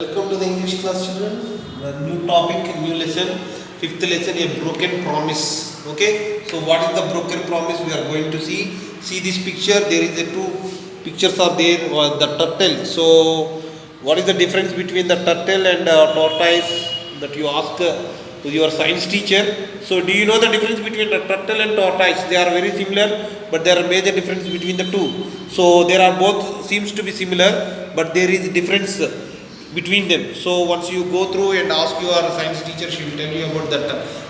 Welcome to the English class, children. New topic, new lesson, fifth lesson, a broken promise. Okay, so what is the broken promise? We are going to see. See this picture. There is a two pictures are there. The turtle. So, what is the difference between the turtle and tortoise? That you ask to your science teacher. So, do you know the difference between the turtle and tortoise? They are very similar, but there are major difference between the two. So, there are both seems to be similar, but there is difference between them. So once you go through and ask your science teacher, she will tell you about the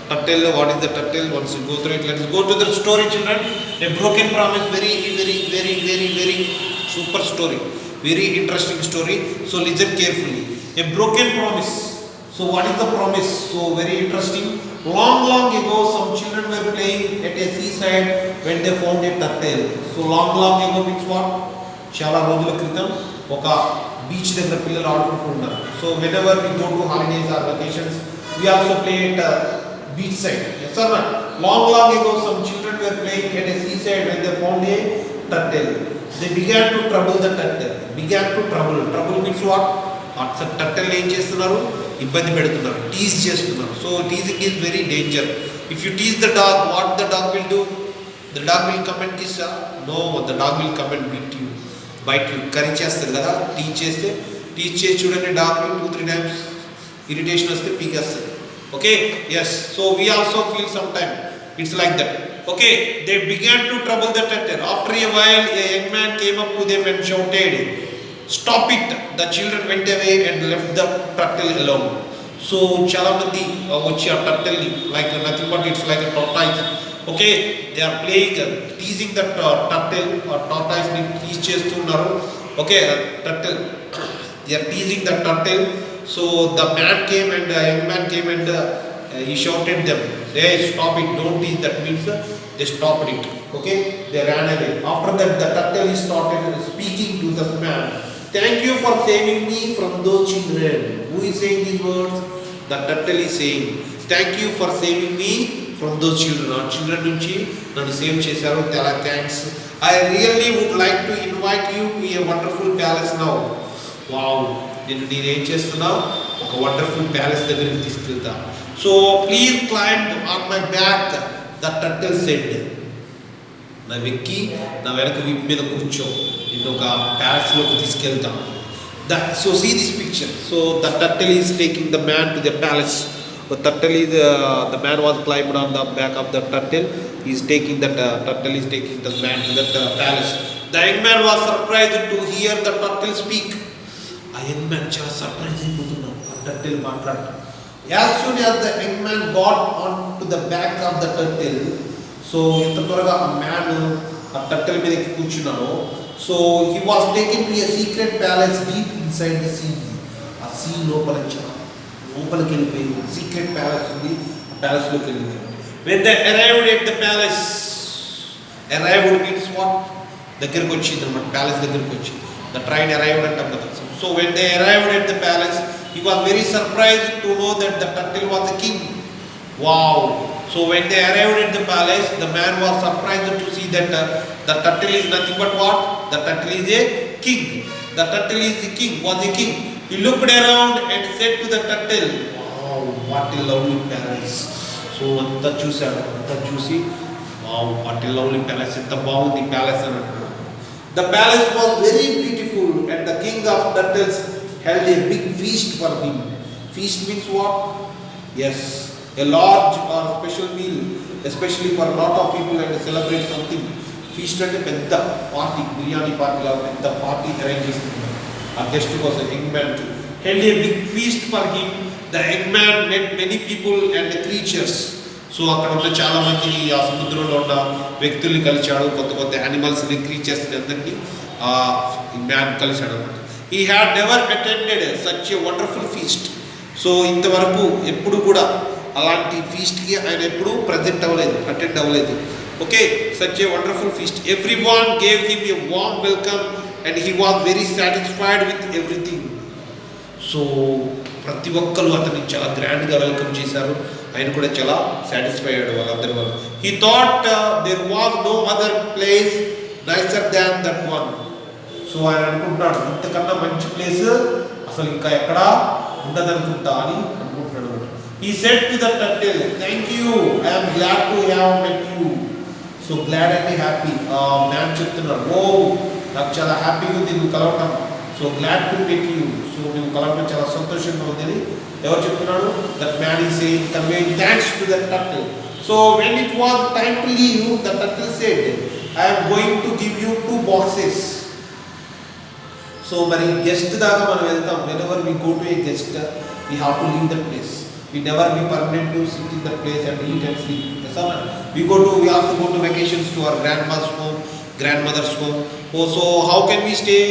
turtle. What is the turtle? Once you go through it, let us go to the story, children. A broken promise. Very super story. Very interesting story. So listen carefully. A broken promise. So what is the promise? So very interesting. Long ago, some children were playing at a seaside when they found a turtle. So long ago means what? చాలా రోజుల క్రితం ఒక beach దగ్గర పిల్లలు ఆడుకుంటూ ఉన్నారు. So whenever we go to holidays or vacations, we also play at beach side. Yes or not? Long ago, some children were playing at a seaside when they found a turtle. They began to trouble the turtle. Trouble means what? అసలు turtle ఏం చేస్తున్నారు? ఇబ్బంది పెడుతున్నారు, tease చేస్తున్నారు. So teasing is very danger. If you tease the dog, what the dog will do? The dog will come and kiss? No, the dog will come and beat you. బయట కరీ చేస్తుంది కదా, teach చేసి చూడండి, dog 2-3 times irritation వస్తే పీకేస్తుంది. Okay, yes. So we also feel some time it's like that. Okay, they began to trouble the turtle. After a while a young man came up to them and shouted, "Stop it!" The children went away and left the turtle alone. So చాలా మంది వచ్చి ఆ turtle like nothing but it's like a tortoise. Okay, they are playing, teasing the turtle or tortoise ni tease చేస్తున్నారు. Okay, turtle, they are teasing the turtle. So the man came and young man came and he shouted them, "Hey, stop it, don't tease." That means they stopped it. Okay, they ran away. After that, the turtle is started speaking to the man. "Thank you for saving me from those children." Who is saying these words? The turtle is saying, "Thank you for saving me from those children." ఆ children నుంచి నన్ను save చేశారు, చాలా thanks. I really would like to invite you to a wonderful palace now. Wow, నేను ఏం చేస్తున్నా? ఒక wonderful palace దగ్గరికి తీసుకెళ్తా. So please climb on my back, the turtle said. నా వెక్కి నా వెనక వీపు మీద కూర్చో, నేను ఒక ప్యాలెస్లోకి తీసుకెళ్తాం. So see this picture. So the turtle is taking the man to the palace. The man was climbed on the back of the turtle. He is taking that turtle is taking the man to that palace. The young man was surprised to hear the turtle speak. A young man చాలా surprised అయిపోతున్నాడు ఆ turtle మాట్లాడటం. As soon as the young man got on to the back of the turtle, so ఎంత త్వరగా ఆ man ఆ turtle మీద ఎక్కి కూర్చున్నాడో, so he was taken to a secret palace deep inside the sea. ఆ సీ లోపలికి వెళ్ళిపోయింది. సీక్రెట్ ప్యాలెస్ ఉంది, ప్యాలెస్లోకి వెళ్ళిపోయింది. When they arrived at the palace, arrived means what? దగ్గరికి వచ్చింది అనమాట, ప్యాలెస్ దగ్గరికి వచ్చింది. The train arrived అంటాం కదా. So when they arrived at the palace, he was very surprised to know that the turtle was the king. Wow. So when they arrived at the palace, the man was surprised to see that the turtle is nothing but what? The turtle is a king. The turtle is the king, was a king. He looked around and said to the turtle, "Wow, what a lovely palace." So అంతా చూసి, "Wow, what a lovely palace, ఎంత బాగుంది palace" అని అంటున్నాడు. The palace was very beautiful and the king of turtles held a big feast for him. Feast means what? Yes, a large or special meal, especially for a lot of people and celebrate something. Feast అంటే పెద్ద party, biryani party లాగా పెద్ద party arrange చేస్తున్నారు ఆ guest కోసం. Young man held a big feast for him. The young man met many people and creatures. So అక్కడ ఉన్న చాలా మంది, ఆ సముద్రంలో ఉన్న వ్యక్తుల్ని కలిశాడు, కొత్త యానిమల్స్ని, క్రీచర్స్ని అందరినీ ఈ మ్యాన్ కలిశాడు అనమాట. He had never attended such a wonderful feast. So ఇంతవరకు ఎప్పుడు కూడా అలాంటి ఫీస్ట్కి ఆయన ఎప్పుడు అటెండ్ అవ్వలేదు. Okay, such a wonderful feast. Everyone gave him a warm welcome and he was very satisfied with everything. So ప్రతి ఒక్కరు అతన్ని చాలా గ్రాండ్గా వెల్కమ్ చేశారు, ఆయన కూడా చాలా సాటిస్ఫై అయ్యాడు వాళ్ళందరి వల్ల. He thought there was no other place nicer than that one. So ఆయన అనుకుంటున్నాడు, ఇంతకన్నా మంచి ప్లేస్ అసలు ఇంకా ఎక్కడ ఉండదనుకుంటా అని అనుకుంటున్నాడు. He said to the turtle, "Thank you. I am glad to have met you." So glad అంటే హ్యాపీ. మ్యాన్ చెప్తున్నాడు, ఓ నాకు చాలా హ్యాపీగా ఉంది నువ్వు కలవటం. So glad to meet you. So నువ్వు కలవటం చాలా సంతోషంగా ఉంది అని ఎవరు చెప్తున్నాడు? That man is saying conveying thanks to that turtle. So when it was time to leave, the turtle said, "I am going to give you 2 boxes." So మరి guest దాకా మనం వెళ్తాం. whenever we go to a guest, we have to leave the place. We never be permanent to sit in the place and eat and sleep. Yes or not? We also go to vacations to our grandma's home, grandmother's home. Oh, so how can we stay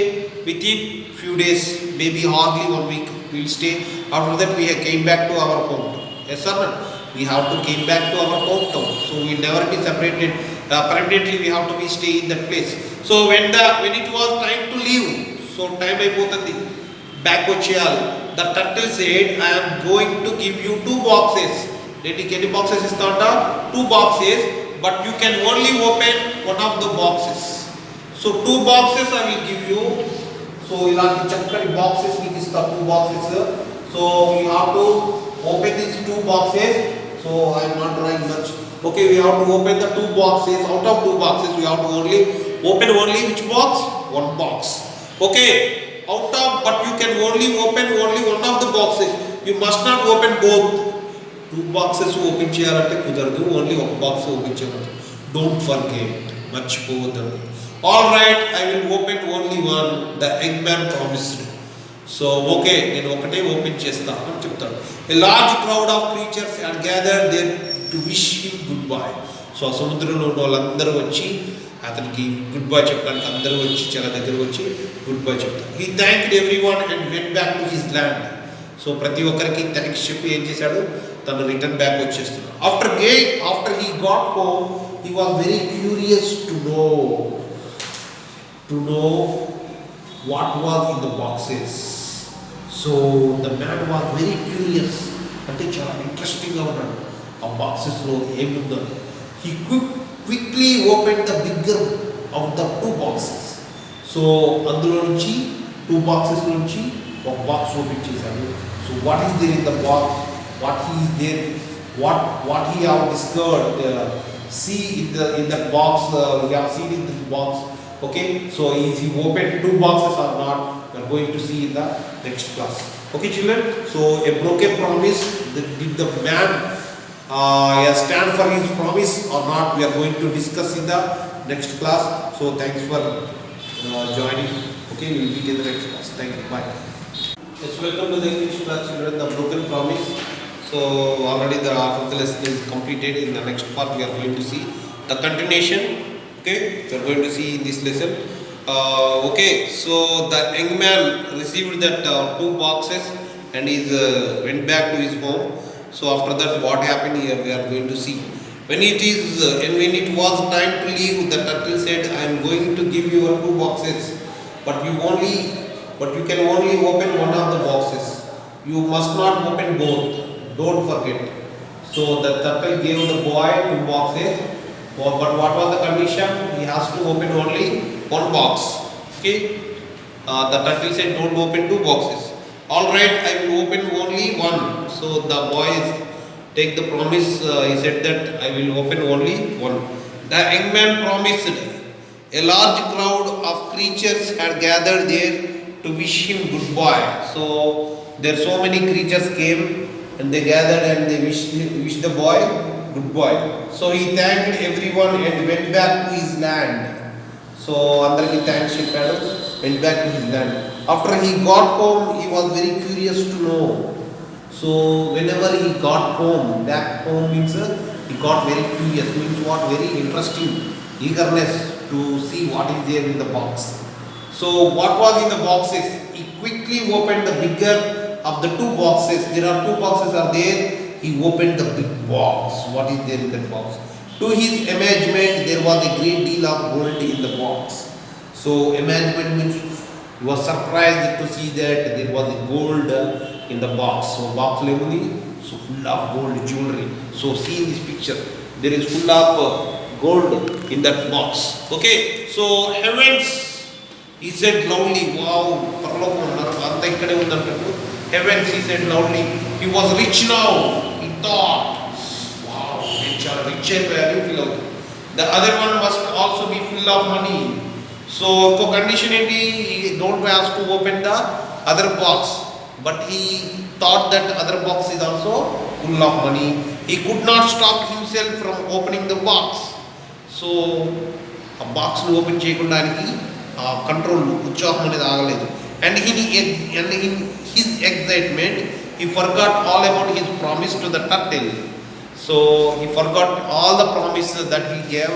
within few days, maybe hardly 1 week we'll stay. After that we came back to our hometown. Yes or not? We have to came back to our hometown. So we'll never be separated. Permanently we have to be stay in that place. So when it was time to leave, so time అయిపోతుంది, back వచ్చేయాలి. The turtle said, "I am going to give you 2 boxes." ఎన్ని boxes ఇస్తామంట? 2 boxes, but you can only open one of the boxes. So 2 boxes I will give you. So ఇలాంటి చక్కటి boxes మీకు ఇస్తా, 2 boxes. So we have to open these 2 boxes. So I am not drawing much. Okay, we have to open the 2 boxes. Out of 2 boxes we have to open only which box? 1 box. Okay, but you can only open one of the boxes. You must not open both. 2 boxes open చేయాలంటే కుదరదు, only 1 box open చేయాలి. Don't forget, మర్చిపోవద్దండి. All right, I will open only 1. The young man promised. So okay, నేను ఒకటే open చేస్తా అని చెప్తాడు. A large crowd of creatures had gathered there to wish him goodbye. So సముద్రంలో ఉన్న వాళ్ళందరూ వచ్చి అతనికి గుడ్ బై చెప్పడానికి అందరూ వచ్చి చాలా దగ్గర వచ్చి గుడ్ బై చెప్తారు. He thanked everyone and went back to his land. So ప్రతి ఒక్కరికి థ్యాంక్స్ చెప్పి ఏం చేశాడు? తను రిటర్న్ బ్యాక్ వచ్చేస్తున్నాడు. After he got home, he was very curious to know what was in the boxes. So the man was very curious, అంటే చాలా ఇంట్రెస్టింగ్గా ఉన్నాడు ఆ బాక్సెస్లో ఏముందో. He quickly opened the bigger of the 2 boxes. So అందులో నుంచి 2 boxes నుంచి ఒక బాక్స్ ఓపెన్ చేశాడు. So what is there in the box? What he have discovered, see in the box, we have seen in this box. Okay, so is he opened 2 boxes or not? We are going to see in the next class. Okay children, so a broken promise, did the man stand for his promise or not? We are going to discuss in the next class. So thanks for joining. Okay, we will meet in the next class. Thank you. Bye. Yes, welcome to the English class children. The broken promise. So already the half of the lesson is completed. In the next part we are going to see the continuation. Okay, we are going to see in this lesson. Okay, so the young man received that 2 boxes and went back to his home. So after that what happened here we are going to see. When it was time to leave, the turtle said, "I am going to give you 2 boxes, but you can only open one of the boxes. You must not open both. Don't forget." So the turtle gave the boy 2 boxes, but what was the condition? He has to open only 1 box. Okay, the turtle said, "Don't open 2 boxes." All right, I will open only 1. So the boy take the promise. He said that I will open only 1. The young man promised. A large crowd of creatures had gathered there to wish him goodbye. So there so many creatures came and they gathered and they wished the boy goodbye. So he thanked everyone and went back to his land. So andariki thanks cheppadu, went back to his land. After he got home, he was very curious to know. So whenever he got home, back home means he got very curious, means what? Very interesting, eagerness to see what is there in the box. So what was in the boxes? He quickly opened the bigger of the 2 boxes. There are 2 boxes are there. He opened the big box. What is there in that box? To his amazement, there was a great deal of gold in the box. So amazement means he was surprised to see that there was a gold in the box. So box level, so full of gold jewelry. So see in this picture, there is full of gold in that box. Okay, so heavens He said loudly, wow, paralokam annaru anta ikkade undantattu. Heavens, he said loudly. He was rich now. He thought, wow, rich or rich value feel out. The other one must also be full of money. So condition enti, he don't have to open the other box, but he thought that other box is also full of money. He could not stop himself from opening the box. So a box nu open cheyakunda aniki control utsaham anedi agaledu, and in his excitement he forgot all about his promise to the turtle. So he forgot all the promises that he gave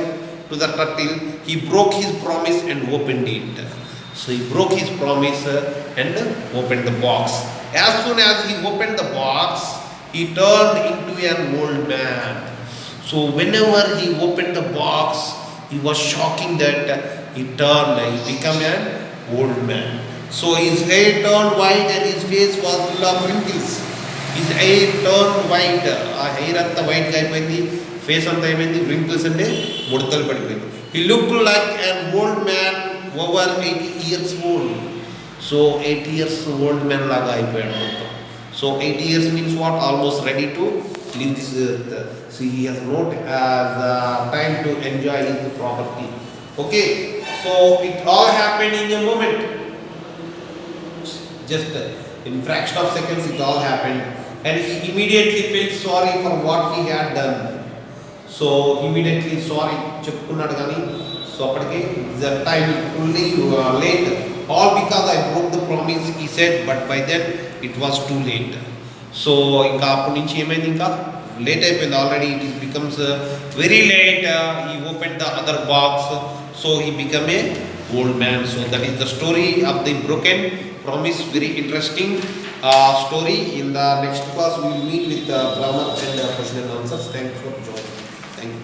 to the turtle. He broke his promise and opened it. So he broke his promise and opened the box. As soon as he opened the box, he turned into an old man. So whenever he opened the box, he was shocking that he became an old man. So his hair turned white and his face was full of wrinkles. His hair turned white. ఆ hair అంతా వైట్గా అయిపోయింది, face అంతా అయిపోయింది, wrinkles అంటే ముడతలు పడిపోయింది. He looked like an old man over 80 years old. So 80 years old man లాగా అయిపోయాడు మొత్తం. So 80 years means what? Almost ready to leave this earth. See, he has not time to enjoy his property. Okay, so it all happened in a moment. Just in fraction of seconds it all happened, and he immediately felt sorry for what he had done. So immediately sorry చెప్పుకున్నాడు కానీ, so అప్పటికి the time only late, all because I broke the promise, he said, but by then it was too late. So ఇంకా అప్పటి నుంచి ఏమైంది, ఇంకా late అయిపోయింది already. it becomes very late. He opened the other box, so he became a old man. So that is the story of the broken promise. Very interesting story. In the next class we will meet with grammar and question and answers. Thank you for joining. Thank you.